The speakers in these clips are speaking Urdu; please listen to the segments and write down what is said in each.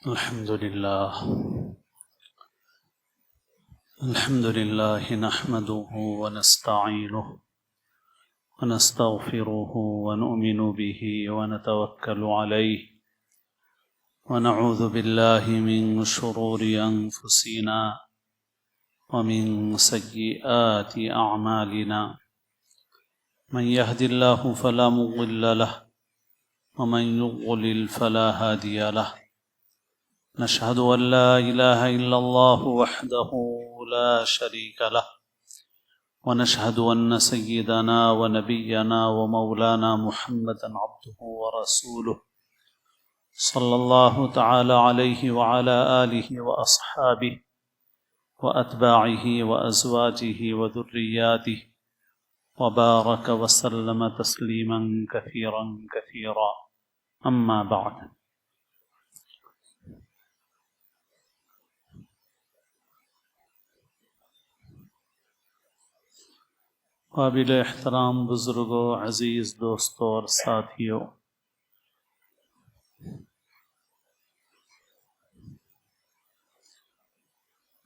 الحمد لله نحمده ونستعينه ونستغفره ونؤمن به ونتوكل عليه ونعوذ بالله من شرور أنفسنا ومن سيئات أعمالنا من يهد الله فلا مضل له ومن يضلل فلا هادي له نشهد أن لا إله إلا الله وحده لا شريك له ونشهد أن سيدنا ونبينا ومولانا محمدا عبده ورسوله صلى الله تعالى عليه وعلى آله وأصحابه وأتباعه وأزواجه وذرياته وبارك وسلم تسليما كثيرا كثيرا أما بعد. قابل احترام بزرگوں، عزیز دوستوں اور ساتھیوں،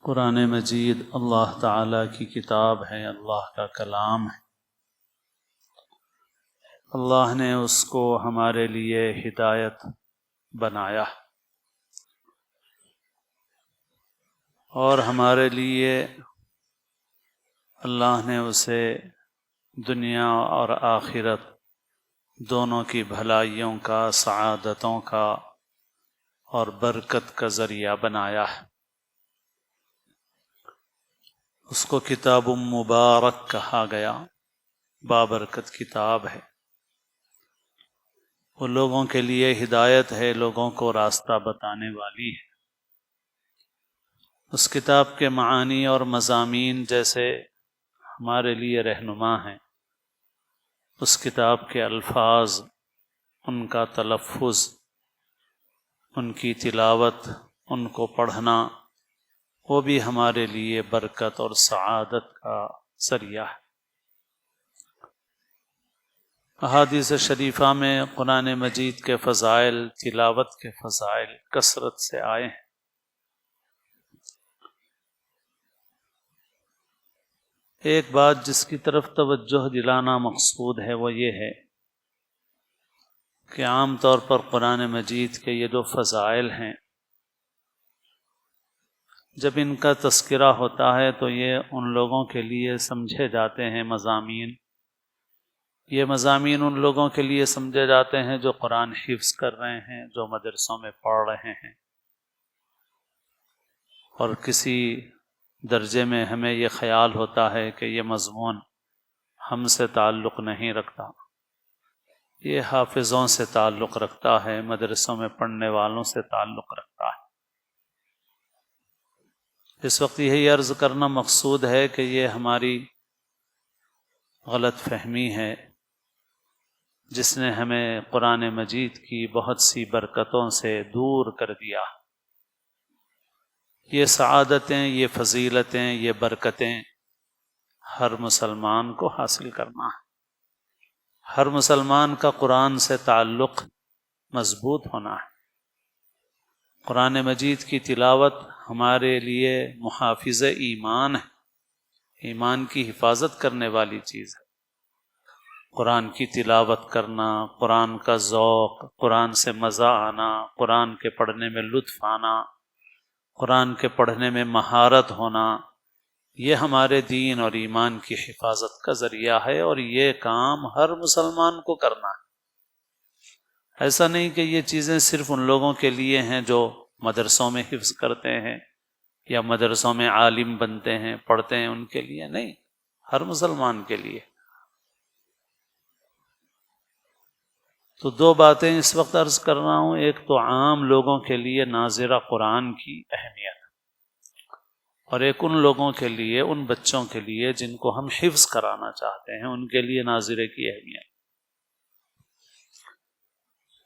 قرآن مجید اللہ تعالی کی کتاب ہے، اللہ کا کلام ہے۔ اللہ نے اس کو ہمارے لیے ہدایت بنایا اور ہمارے لیے اللہ نے اسے دنیا اور آخرت دونوں کی بھلائیوں کا، سعادتوں کا اور برکت کا ذریعہ بنایا ہے۔ اس کو کتاب مبارک کہا گیا، بابرکت کتاب ہے۔ وہ لوگوں کے لیے ہدایت ہے، لوگوں کو راستہ بتانے والی ہے۔ اس کتاب کے معانی اور مضامین جیسے ہمارے لیے رہنما ہیں، اس کتاب کے الفاظ، ان کا تلفظ، ان کی تلاوت، ان کو پڑھنا، وہ بھی ہمارے لیے برکت اور سعادت کا ذریعہ ہے۔ احادیث شریفہ میں قرآن مجید کے فضائل، تلاوت کے فضائل کثرت سے آئے ہیں۔ ایک بات جس کی طرف توجہ دلانا مقصود ہے وہ یہ ہے کہ عام طور پر قرآن مجید کے یہ جو فضائل ہیں، جب ان کا تذکرہ ہوتا ہے تو یہ ان لوگوں کے لیے سمجھے جاتے ہیں مضامین، یہ مضامین ان لوگوں کے لیے سمجھے جاتے ہیں جو قرآن حفظ کر رہے ہیں، جو مدرسوں میں پڑھ رہے ہیں، اور کسی درجے میں ہمیں یہ خیال ہوتا ہے کہ یہ مضمون ہم سے تعلق نہیں رکھتا، یہ حافظوں سے تعلق رکھتا ہے، مدرسوں میں پڑھنے والوں سے تعلق رکھتا ہے۔ اس وقت یہی عرض کرنا مقصود ہے کہ یہ ہماری غلط فہمی ہے جس نے ہمیں قرآن مجید کی بہت سی برکتوں سے دور کر دیا۔ یہ سعادتیں، یہ فضیلتیں، یہ برکتیں ہر مسلمان کو حاصل کرنا ہے۔ ہر مسلمان کا قرآن سے تعلق مضبوط ہونا ہے۔ قرآن مجید کی تلاوت ہمارے لیے محافظ ایمان ہے، ایمان کی حفاظت کرنے والی چیز ہے۔ قرآن کی تلاوت کرنا، قرآن کا ذوق، قرآن سے مزہ آنا، قرآن کے پڑھنے میں لطف آنا، قرآن کے پڑھنے میں مہارت ہونا، یہ ہمارے دین اور ایمان کی حفاظت کا ذریعہ ہے، اور یہ کام ہر مسلمان کو کرنا ہے۔ ایسا نہیں کہ یہ چیزیں صرف ان لوگوں کے لیے ہیں جو مدرسوں میں حفظ کرتے ہیں یا مدرسوں میں عالم بنتے ہیں، پڑھتے ہیں، ان کے لیے نہیں، ہر مسلمان کے لیے۔ تو دو باتیں اس وقت عرض کر رہا ہوں، ایک تو عام لوگوں کے لیے ناظرہ قرآن کی اہمیت، اور ایک ان لوگوں کے لیے، ان بچوں کے لیے جن کو ہم حفظ کرانا چاہتے ہیں، ان کے لیے ناظرے کی اہمیت۔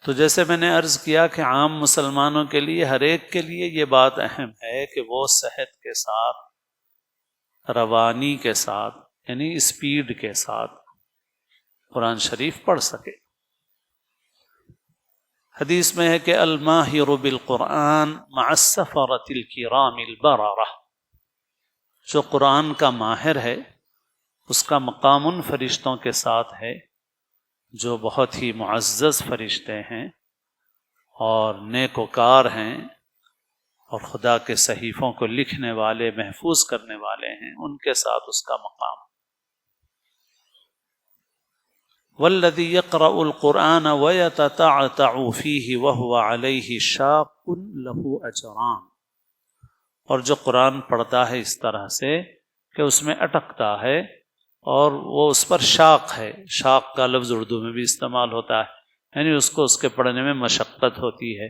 تو جیسے میں نے عرض کیا کہ عام مسلمانوں کے لیے، ہر ایک کے لیے یہ بات اہم ہے کہ وہ صحت کے ساتھ، روانی کے ساتھ، یعنی اسپیڈ کے ساتھ قرآن شریف پڑھ سکے۔ حدیث میں ہے کہ الماہر بالقرآن مع السفرۃ الکرام البررہ، جو قرآن کا ماہر ہے اس کا مقام ان فرشتوں کے ساتھ ہے جو بہت ہی معزز فرشتے ہیں اور نیک وکار ہیں اور خدا کے صحیفوں کو لکھنے والے، محفوظ کرنے والے ہیں، ان کے ساتھ اس کا مقام۔ والذی یقرأ القرآن ویتتعتع فیہ وہو علیہ شاق لہ اجران، اور جو قرآن پڑھتا ہے اس طرح سے کہ اس میں اٹکتا ہے اور وہ اس پر شاق ہے، شاق کا لفظ اردو میں بھی استعمال ہوتا ہے، یعنی اس کو اس کے پڑھنے میں مشقت ہوتی ہے،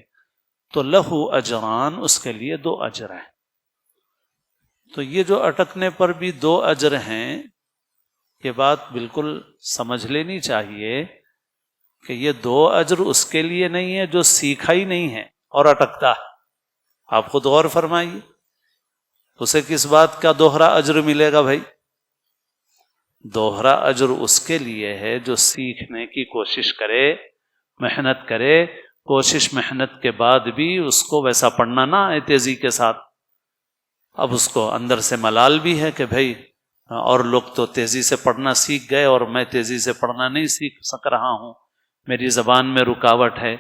تو لہو اجران، اس کے لیے 2 اجر ہیں۔ تو یہ جو اٹکنے پر بھی 2 اجر ہیں، یہ بات بالکل سمجھ لینی چاہیے کہ یہ 2 اجر اس کے لیے نہیں ہے جو سیکھا ہی نہیں ہے اور اٹکتا ہے۔ آپ خود غور فرمائیے، اسے کس بات کا دوہرا اجر ملے گا بھائی؟ دوہرا اجر اس کے لیے ہے جو سیکھنے کی کوشش کرے، محنت کرے، کوشش محنت کے بعد بھی اس کو ویسا پڑھنا نہ آئے تیزی کے ساتھ۔ اب اس کو اندر سے ملال بھی ہے کہ بھائی اور لوگ تو تیزی سے پڑھنا سیکھ گئے اور میں تیزی سے پڑھنا نہیں سیکھ سک رہا ہوں، میری زبان میں رکاوٹ ہے،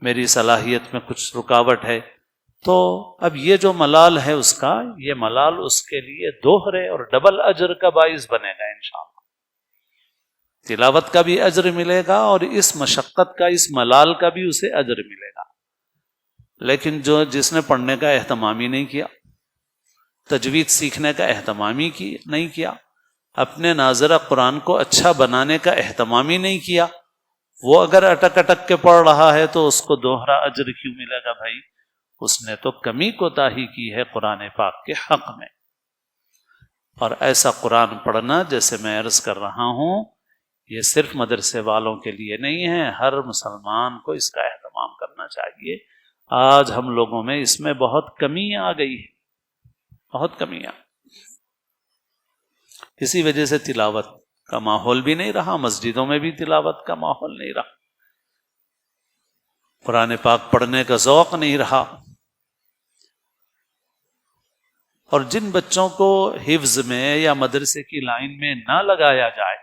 میری صلاحیت میں کچھ رکاوٹ ہے۔ تو اب یہ جو ملال ہے اس کا، یہ ملال اس کے لیے دوہرے اور ڈبل اجر کا باعث بنے گا انشاءاللہ۔ تلاوت کا بھی اجر ملے گا اور اس مشقت کا، اس ملال کا بھی اسے اجر ملے گا۔ لیکن جس نے پڑھنے کا اہتمام ہی نہیں کیا، تجوید سیکھنے کا اہتمام ہی نہیں کیا، اپنے ناظرہ قرآن کو اچھا بنانے کا اہتمام ہی نہیں کیا، وہ اگر اٹک اٹک کے پڑھ رہا ہے تو اس کو دوہرا اجر کیوں ملے گا بھائی؟ اس نے تو کمی کوتاہی کی ہے قرآن پاک کے حق میں۔ اور ایسا قرآن پڑھنا، جیسے میں عرض کر رہا ہوں، یہ صرف مدرسے والوں کے لیے نہیں ہے، ہر مسلمان کو اس کا اہتمام کرنا چاہیے۔ آج ہم لوگوں میں اس میں بہت کمی آ گئی ہے، بہت کمیاں، اسی وجہ سے تلاوت کا ماحول بھی نہیں رہا، مسجدوں میں بھی تلاوت کا ماحول نہیں رہا، قرآن پاک پڑھنے کا ذوق نہیں رہا۔ اور جن بچوں کو حفظ میں یا مدرسے کی لائن میں نہ لگایا جائے،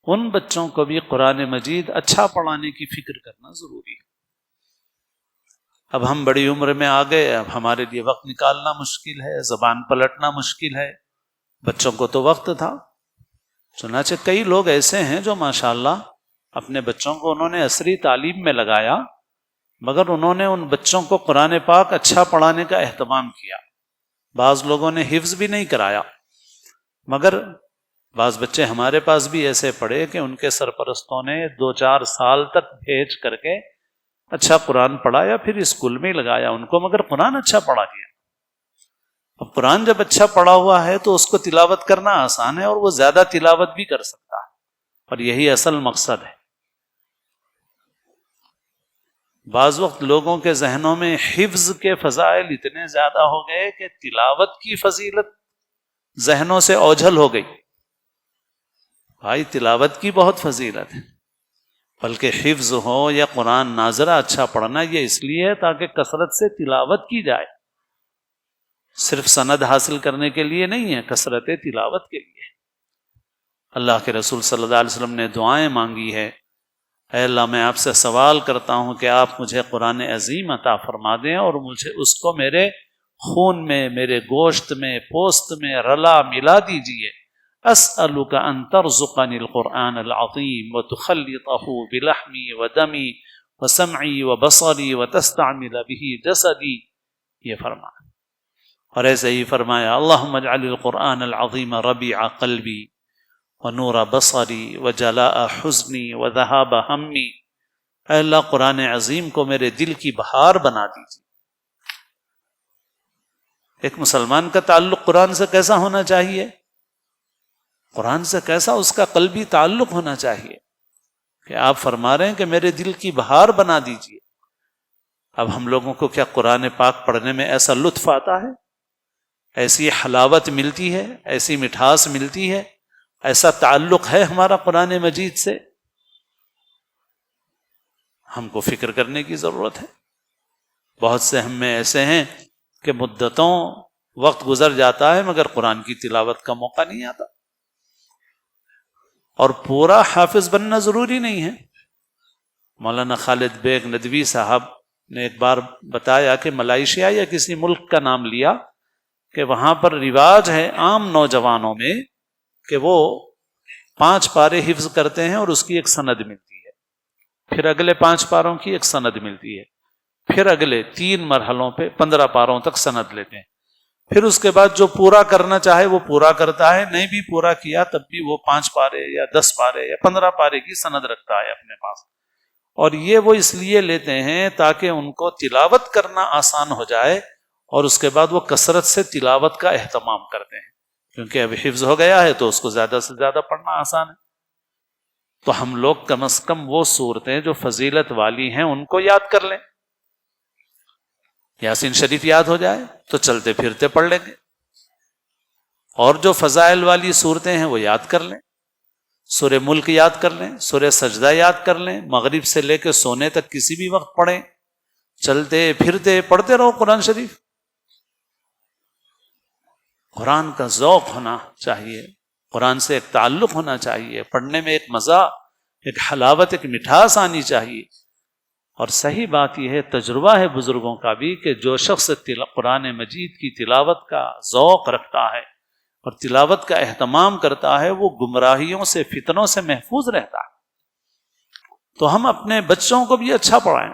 ان بچوں کو بھی قرآن مجید اچھا پڑھانے کی فکر کرنا ضروری ہے۔ اب ہم بڑی عمر میں آ گئے، اب ہمارے لیے وقت نکالنا مشکل ہے، زبان پلٹنا مشکل ہے، بچوں کو تو وقت تھا۔ چنانچہ کئی لوگ ایسے ہیں جو ماشاءاللہ اپنے بچوں کو انہوں نے عصری تعلیم میں لگایا، مگر انہوں نے ان بچوں کو قرآن پاک اچھا پڑھانے کا اہتمام کیا۔ بعض لوگوں نے حفظ بھی نہیں کرایا، مگر بعض بچے ہمارے پاس بھی ایسے پڑھے کہ ان کے سرپرستوں نے 2-4 سال تک بھیج کر کے اچھا قرآن پڑھایا، پھر اسکول میں ہی لگایا ان کو، مگر قرآن اچھا پڑھا دیا۔ اب قرآن جب اچھا پڑھا ہوا ہے تو اس کو تلاوت کرنا آسان ہے، اور وہ زیادہ تلاوت بھی کر سکتا ہے، اور یہی اصل مقصد ہے۔ بعض وقت لوگوں کے ذہنوں میں حفظ کے فضائل اتنے زیادہ ہو گئے کہ تلاوت کی فضیلت ذہنوں سے اوجھل ہو گئی۔ بھائی تلاوت کی بہت فضیلت ہے، بلکہ حفظ ہو یا قرآن ناظرہ اچھا پڑھنا یہ اس لیے ہے تاکہ کثرت سے تلاوت کی جائے، صرف سند حاصل کرنے کے لیے نہیں ہے، کثرت تلاوت کے لیے۔ اللہ کے رسول صلی اللہ علیہ وسلم نے دعائیں مانگی ہے، اے اللہ میں آپ سے سوال کرتا ہوں کہ آپ مجھے قرآن عظیم عطا فرما دیں اور مجھے اس کو میرے خون میں، میرے گوشت میں، پوست میں رلا ملا دیجئے۔ اسألک ان ترزقنی القرآن العظیم وتخلطہ بلحمی ودمی وسمعی وبصری وتستعمل به جسدی، یہ فرمایا۔ اور ایسے ہی فرمایا اللہم اجعل القرآن العظیم ربیع قلبی ونور بصری وجلاء حزنی وذہاب ہمی، اے اللہ قرآن عظیم کو میرے دل کی بہار بنا دیجیے۔ ایک مسلمان کا تعلق قرآن سے کیسا ہونا چاہیے؟ قرآن سے کیسا اس کا قلبی تعلق ہونا چاہیے کہ آپ فرما رہے ہیں کہ میرے دل کی بہار بنا دیجیے۔ اب ہم لوگوں کو کیا قرآن پاک پڑھنے میں ایسا لطف آتا ہے، ایسی حلاوت ملتی ہے، ایسی مٹھاس ملتی ہے، ایسا تعلق ہے ہمارا قرآن مجید سے؟ ہم کو فکر کرنے کی ضرورت ہے۔ بہت سے ہم میں ایسے ہیں کہ مدتوں وقت گزر جاتا ہے مگر قرآن کی تلاوت کا موقع نہیں آتا، اور پورا حافظ بننا ضروری نہیں ہے۔ مولانا خالد بیگ ندوی صاحب نے ایک بار بتایا کہ ملائیشیا یا کسی ملک کا نام لیا کہ وہاں پر رواج ہے عام نوجوانوں میں کہ وہ 5 پارے حفظ کرتے ہیں اور اس کی ایک سند ملتی ہے، پھر اگلے 5 پاروں کی ایک سند ملتی ہے، پھر اگلے 3 مرحلوں پہ 15 پاروں تک سند لیتے ہیں، پھر اس کے بعد جو پورا کرنا چاہے وہ پورا کرتا ہے، نہیں بھی پورا کیا تب بھی وہ 5 پارے یا 10 پارے یا 15 پارے کی سند رکھتا ہے اپنے پاس۔ اور یہ وہ اس لیے لیتے ہیں تاکہ ان کو تلاوت کرنا آسان ہو جائے، اور اس کے بعد وہ کثرت سے تلاوت کا اہتمام کرتے ہیں، کیونکہ اب حفظ ہو گیا ہے تو اس کو زیادہ سے زیادہ پڑھنا آسان ہے۔ تو ہم لوگ کم از کم وہ صورتیں جو فضیلت والی ہیں ان کو یاد کر لیں۔ یاسین شریف یاد ہو جائے تو چلتے پھرتے پڑھ لیں گے، اور جو فضائل والی صورتیں ہیں وہ یاد کر لیں، سورہ ملک یاد کر لیں، سورہ سجدہ یاد کر لیں، مغرب سے لے کے سونے تک کسی بھی وقت پڑھیں، چلتے پھرتے پڑھتے رہو قرآن شریف۔ قرآن کا ذوق ہونا چاہیے، قرآن سے ایک تعلق ہونا چاہیے، پڑھنے میں ایک مزہ، ایک حلاوت، ایک مٹھاس آنی چاہیے۔ اور صحیح بات یہ ہے، تجربہ ہے بزرگوں کا بھی، کہ جو شخص قرآن مجید کی تلاوت کا ذوق رکھتا ہے اور تلاوت کا اہتمام کرتا ہے وہ گمراہیوں سے، فتنوں سے محفوظ رہتا ہے۔ تو ہم اپنے بچوں کو بھی اچھا پڑھائیں۔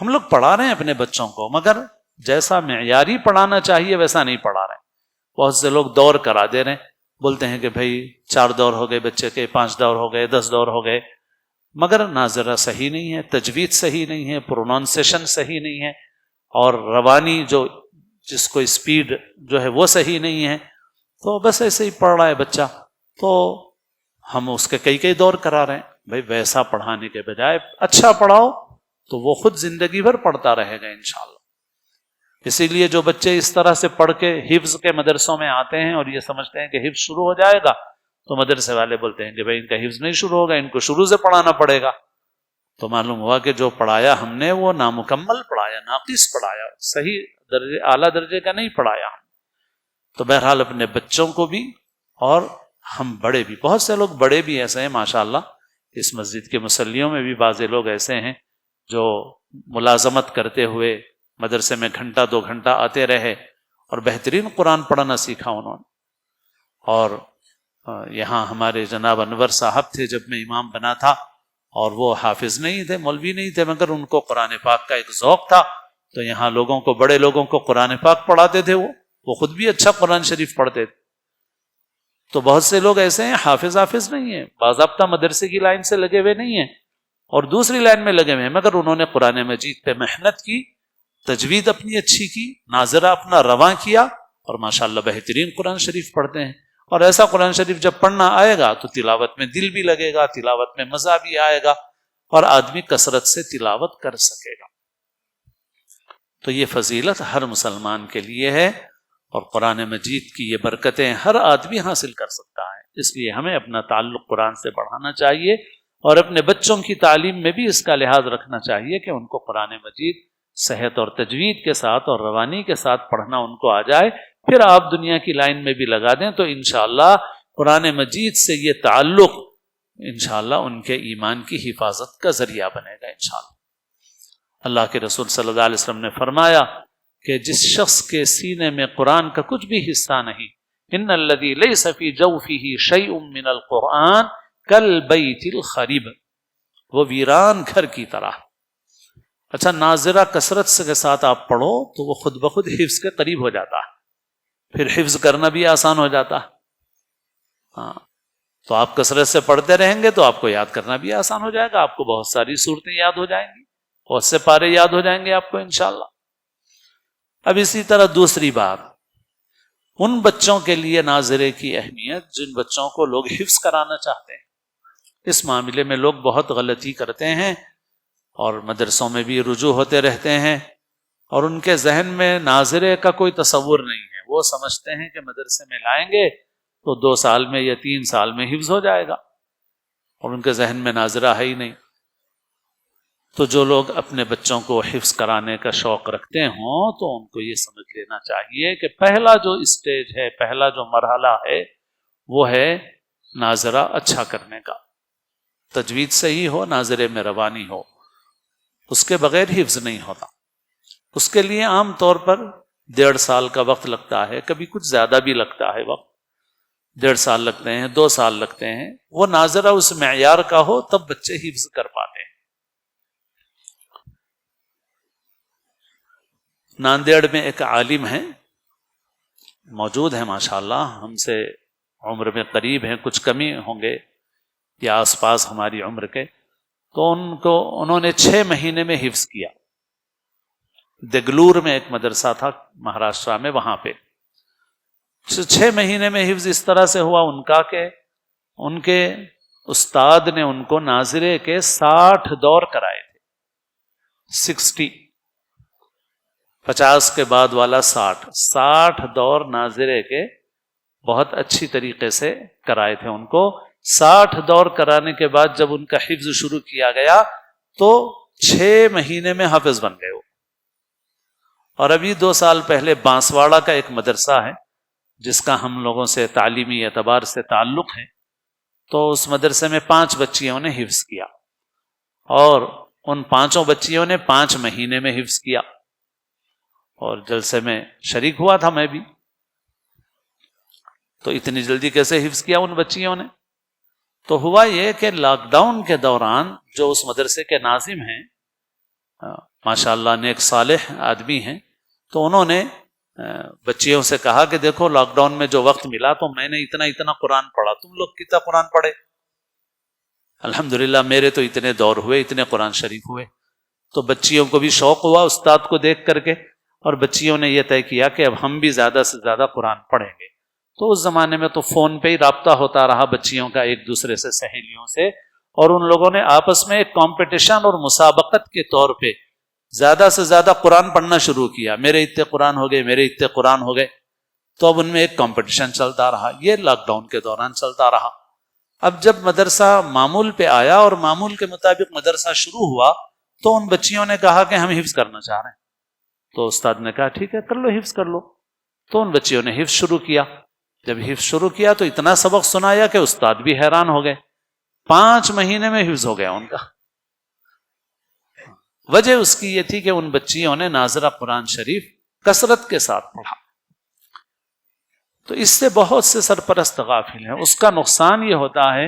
ہم لوگ پڑھا رہے ہیں اپنے بچوں کو، مگر جیسا معیاری پڑھانا چاہیے ویسا نہیں پڑھا رہے ہیں۔ بہت سے لوگ دور کرا دے رہے ہیں، بولتے ہیں کہ بھائی 4 دور ہو گئے بچے کے، 5 دور ہو گئے، 10 دور ہو گئے، مگر ناظرہ صحیح نہیں ہے، تجوید صحیح نہیں ہے، پروننسیشن صحیح نہیں ہے، اور روانی جو جس کو اسپیڈ جو ہے وہ صحیح نہیں ہے، تو بس ایسے ہی پڑھ رہا ہے بچہ۔ تو ہم اس کے کئی دور کرا رہے ہیں۔ بھائی ویسا پڑھانے کے بجائے اچھا پڑھاؤ تو وہ خود زندگی بھر پڑھتا رہے گا انشاءاللہ۔ اسی لیے جو بچے اس طرح سے پڑھ کے حفظ کے مدرسوں میں آتے ہیں اور یہ سمجھتے ہیں کہ حفظ شروع ہو جائے گا، تو مدرسے والے بولتے ہیں کہ بھائی ان کا حفظ نہیں شروع ہوگا، ان کو شروع سے پڑھانا پڑے گا۔ تو معلوم ہوا کہ جو پڑھایا ہم نے وہ نامکمل پڑھایا، ناقص پڑھایا، صحیح درجے، اعلیٰ درجے کا نہیں پڑھایا ہم۔ تو بہرحال اپنے بچوں کو بھی، اور ہم بڑے بھی، بہت سے لوگ بڑے بھی ایسے ہیں ماشاءاللہ، اس مسجد کے مصلیوں میں بھی بعض لوگ ایسے ہیں جو ملازمت کرتے ہوئے مدرسے میں 1-2 گھنٹہ آتے رہے اور بہترین قرآن پڑھنا سیکھا انہوں نے۔ اور یہاں ہمارے جناب انور صاحب تھے جب میں امام بنا تھا، اور وہ حافظ نہیں تھے، مولوی نہیں تھے، مگر ان کو قرآن پاک کا ایک ذوق تھا، تو یہاں لوگوں کو، بڑے لوگوں کو قرآن پاک پڑھاتے تھے، وہ خود بھی اچھا قرآن شریف پڑھتے تھے۔ تو بہت سے لوگ ایسے ہیں حافظ نہیں ہیں، باضابطہ مدرسے کی لائن سے لگے ہوئے نہیں ہیں اور دوسری لائن میں لگے ہوئے ہیں، مگر انہوں نے قرآن مجید پہ محنت کی، تجوید اپنی اچھی کی، ناظرہ اپنا رواں کیا، اور ماشاءاللہ بہترین قرآن شریف پڑھتے ہیں۔ اور ایسا قرآن شریف جب پڑھنا آئے گا تو تلاوت میں دل بھی لگے گا، تلاوت میں مزہ بھی آئے گا، اور آدمی کثرت سے تلاوت کر سکے گا۔ تو یہ فضیلت ہر مسلمان کے لیے ہے، اور قرآن مجید کی یہ برکتیں ہر آدمی حاصل کر سکتا ہے۔ اس لیے ہمیں اپنا تعلق قرآن سے بڑھانا چاہیے، اور اپنے بچوں کی تعلیم میں بھی اس کا لحاظ رکھنا چاہیے کہ ان کو قرآن مجید صحت اور تجوید کے ساتھ اور روانی کے ساتھ پڑھنا ان کو آ جائے۔ پھر آپ دنیا کی لائن میں بھی لگا دیں تو انشاءاللہ قرآن مجید سے یہ تعلق انشاءاللہ ان کے ایمان کی حفاظت کا ذریعہ بنے گا انشاءاللہ۔ اللہ کے رسول صلی اللہ علیہ وسلم نے فرمایا کہ جس شخص کے سینے میں قرآن کا کچھ بھی حصہ نہیں، ان الذی لیس فی جوفہ شیء من القرآن کالبیت الخریب، وہ ویران گھر کی طرح۔ اچھا، ناظرہ کثرت کے ساتھ آپ پڑھو تو وہ خود بخود حفظ کے قریب ہو جاتا ہے، پھر حفظ کرنا بھی آسان ہو جاتا ہے۔ ہاں، تو آپ کثرت سے پڑھتے رہیں گے تو آپ کو یاد کرنا بھی آسان ہو جائے گا، آپ کو بہت ساری صورتیں یاد ہو جائیں گی، بہت سے پارے یاد ہو جائیں گے آپ کو انشاءاللہ۔ اب اسی طرح دوسری بات، ان بچوں کے لیے ناظرے کی اہمیت جن بچوں کو لوگ حفظ کرانا چاہتے ہیں۔ اس معاملے میں لوگ بہت غلطی کرتے ہیں اور مدرسوں میں بھی رجوع ہوتے رہتے ہیں، اور ان کے ذہن میں ناظرے کا کوئی تصور نہیں ہے۔ وہ سمجھتے ہیں کہ مدرسے میں لائیں گے تو 2 سال میں یا 3 سال میں حفظ ہو جائے گا، اور ان کے ذہن میں ناظرہ ہے ہی نہیں۔ تو جو لوگ اپنے بچوں کو حفظ کرانے کا شوق رکھتے ہوں تو ان کو یہ سمجھ لینا چاہیے کہ پہلا جو اسٹیج ہے، پہلا جو مرحلہ ہے، وہ ہے ناظرہ اچھا کرنے کا، تجوید صحیح ہو، ناظرے میں روانی ہو، اس کے بغیر حفظ نہیں ہوتا۔ اس کے لیے عام طور پر 1.5 سال کا وقت لگتا ہے، کبھی کچھ زیادہ بھی لگتا ہے وقت، 1.5 سال لگتے ہیں، 2 سال لگتے ہیں۔ وہ ناظرہ اس معیار کا ہو تب بچے حفظ کر پاتے ہیں۔ ناندیڑ میں ایک عالم ہیں، موجود ہیں ماشاءاللہ، ہم سے عمر میں قریب ہیں، کچھ کمی ہوں گے یا آس پاس ہماری عمر کے، تو انہوں نے 6 مہینے میں حفظ کیا۔ دگلور میں ایک مدرسہ تھا مہاراشٹرا میں، وہاں پہ 6 مہینے میں حفظ اس طرح سے ہوا ان کا کہ ان کے استاد نے ان کو ناظرے کے 60 دور کرائے تھے، 60، 50 کے بعد والا 60 دور ناظرے کے بہت اچھی طریقے سے کرائے تھے ان کو۔ 60 دور کرانے کے بعد جب ان کا حفظ شروع کیا گیا تو 6 مہینے میں حافظ بن گئے وہ۔ اور ابھی 2 سال پہلے بانسواڑہ کا ایک مدرسہ ہے جس کا ہم لوگوں سے تعلیمی اعتبار سے تعلق ہے، تو اس مدرسے میں 5 بچیوں نے حفظ کیا، اور ان 5 بچیوں نے 5 مہینے میں حفظ کیا، اور جلسے میں شریک ہوا تھا میں بھی۔ تو اتنی جلدی کیسے حفظ کیا ان بچیوں نے؟ تو ہوا یہ کہ لاک ڈاؤن کے دوران جو اس مدرسے کے ناظم ہیں، ماشاءاللہ نیک صالح آدمی ہیں، تو انہوں نے بچیوں سے کہا کہ دیکھو لاک ڈاؤن میں جو وقت ملا تو میں نے اتنا قرآن پڑھا، تم لوگ کتنا قرآن پڑھے؟ الحمدللہ میرے تو اتنے دور ہوئے، اتنے قرآن شریف ہوئے۔ تو بچیوں کو بھی شوق ہوا استاد کو دیکھ کر کے، اور بچیوں نے یہ طے کیا کہ اب ہم بھی زیادہ سے زیادہ قرآن پڑھیں گے۔ تو اس زمانے میں تو فون پہ ہی رابطہ ہوتا رہا بچیوں کا ایک دوسرے سے، سہیلیوں سے، اور ان لوگوں نے آپس میں ایک کمپٹیشن اور مسابقت کے طور پہ زیادہ سے زیادہ قرآن پڑھنا شروع کیا۔ میرے اتنے قرآن ہو گئے، میرے اتنے قرآن ہو گئے۔ تو اب ان میں ایک کمپٹیشن چلتا رہا، یہ لاک ڈاؤن کے دوران چلتا رہا۔ اب جب مدرسہ معمول پہ آیا اور معمول کے مطابق مدرسہ شروع ہوا تو ان بچیوں نے کہا کہ ہم حفظ کرنا چاہ رہے ہیں۔ تو استاد نے کہا ٹھیک ہے کر لو، حفظ کر لو۔ تو ان بچیوں نے حفظ شروع کیا۔ جب حفظ شروع کیا تو اتنا سبق سنایا کہ استاد بھی حیران ہو گئے، 5 مہینے میں حفظ ہو گیا ان کا۔ وجہ اس کی یہ تھی کہ ان بچیوں نے ناظرہ قرآن شریف کثرت کے ساتھ پڑھا۔ تو اس سے بہت سے سرپرست غافل ہیں۔ اس کا نقصان یہ ہوتا ہے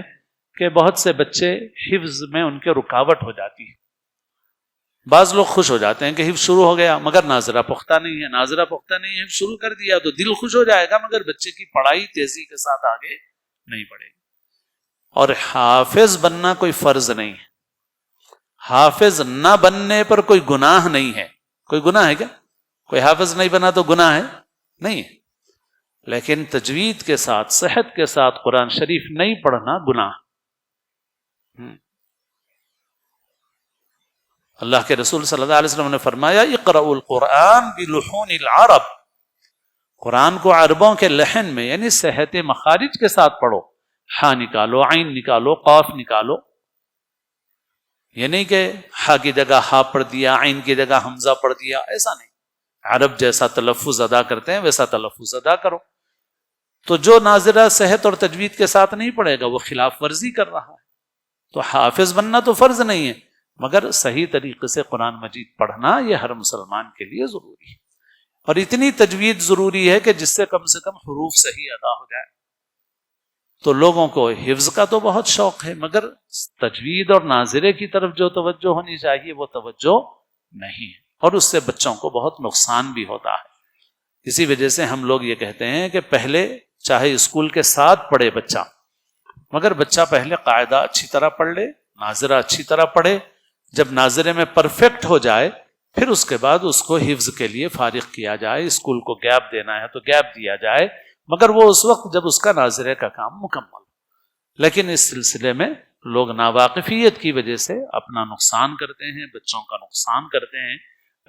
کہ بہت سے بچے حفظ میں ان کے رکاوٹ ہو جاتی ہے۔ بعض لوگ خوش ہو جاتے ہیں کہ حفظ شروع ہو گیا مگر ناظرہ پختہ نہیں ہے، ناظرہ پختہ نہیں ہے، حفظ شروع کر دیا تو دل خوش ہو جائے گا مگر بچے کی پڑھائی تیزی کے ساتھ آگے نہیں بڑھے گی۔ اور حافظ بننا کوئی فرض نہیں ہے، حافظ نہ بننے پر کوئی گناہ نہیں ہے۔ کوئی گناہ ہے کیا؟ کوئی حافظ نہیں بنا تو گناہ ہے؟ نہیں ہے۔ لیکن تجوید کے ساتھ، صحت کے ساتھ قرآن شریف نہیں پڑھنا گناہ۔ اللہ کے رسول صلی اللہ علیہ وسلم نے فرمایا اقرأوا القرآن بلحون العرب، قرآن کو عربوں کے لحن میں یعنی صحت مخارج کے ساتھ پڑھو۔ ہا نکالو، عین نکالو، قاف نکالو، یہ نہیں کہ ہا کی جگہ ہا پڑھ دیا، عین کی جگہ حمزہ پڑھ دیا، ایسا نہیں۔ عرب جیسا تلفظ ادا کرتے ہیں ویسا تلفظ ادا کرو۔ تو جو ناظرہ صحت اور تجوید کے ساتھ نہیں پڑھے گا وہ خلاف ورزی کر رہا ہے۔ تو حافظ بننا تو فرض نہیں ہے مگر صحیح طریقے سے قرآن مجید پڑھنا یہ ہر مسلمان کے لیے ضروری ہے، اور اتنی تجوید ضروری ہے کہ جس سے کم حروف صحیح ادا ہو جائے۔ تو لوگوں کو حفظ کا تو بہت شوق ہے مگر تجوید اور ناظرے کی طرف جو توجہ ہونی چاہیے وہ توجہ نہیں ہے، اور اس سے بچوں کو بہت نقصان بھی ہوتا ہے۔ اسی وجہ سے ہم لوگ یہ کہتے ہیں کہ پہلے چاہے اسکول کے ساتھ پڑھے بچہ، مگر بچہ پہلے قاعدہ اچھی طرح پڑھ لے، ناظرہ اچھی طرح پڑھے، جب ناظرے میں پرفیکٹ ہو جائے پھر اس کے بعد اس کو حفظ کے لیے فارغ کیا جائے۔ اسکول کو گیپ دینا ہے تو گیپ دیا جائے مگر وہ اس وقت جب اس کا ناظرے کا کام مکمل ہو۔ لیکن اس سلسلے میں لوگ ناواقفیت کی وجہ سے اپنا نقصان کرتے ہیں، بچوں کا نقصان کرتے ہیں۔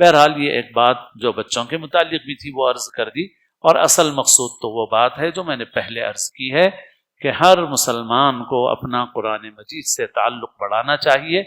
بہرحال یہ ایک بات جو بچوں کے متعلق بھی تھی وہ عرض کر دی، اور اصل مقصود تو وہ بات ہے جو میں نے پہلے عرض کی ہے کہ ہر مسلمان کو اپنا قرآن مجید سے تعلق بڑھانا چاہیے،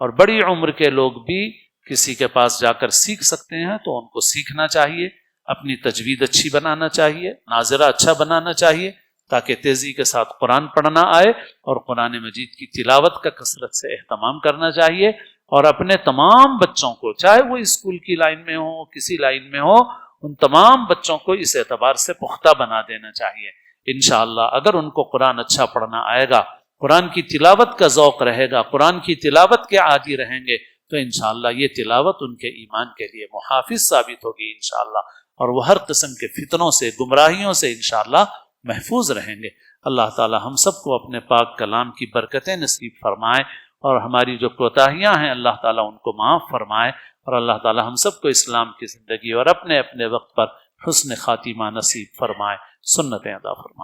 اور بڑی عمر کے لوگ بھی کسی کے پاس جا کر سیکھ سکتے ہیں تو ان کو سیکھنا چاہیے، اپنی تجوید اچھی بنانا چاہیے، ناظرہ اچھا بنانا چاہیے، تاکہ تیزی کے ساتھ قرآن پڑھنا آئے، اور قرآن مجید کی تلاوت کا کثرت سے اہتمام کرنا چاہیے، اور اپنے تمام بچوں کو، چاہے وہ اسکول کی لائن میں ہو، کسی لائن میں ہو، ان تمام بچوں کو اس اعتبار سے پختہ بنا دینا چاہیے۔ انشاءاللہ اگر ان کو قرآن اچھا پڑھنا آئے گا، قرآن کی تلاوت کا ذوق رہے گا، قرآن کی تلاوت کے عادی رہیں گے، تو انشاءاللہ یہ تلاوت ان کے ایمان کے لیے محافظ ثابت ہوگی انشاءاللہ، اور وہ ہر قسم کے فتنوں سے، گمراہیوں سے انشاءاللہ محفوظ رہیں گے۔ اللہ تعالی ہم سب کو اپنے پاک کلام کی برکتیں نصیب فرمائے، اور ہماری جو کوتاہیاں ہیں اللہ تعالیٰ ان کو معاف فرمائے، اور اللہ تعالیٰ ہم سب کو اسلام کی زندگی اور اپنے اپنے وقت پر حسن خاتمہ نصیب فرمائے، سنتیں ادا فرمائے۔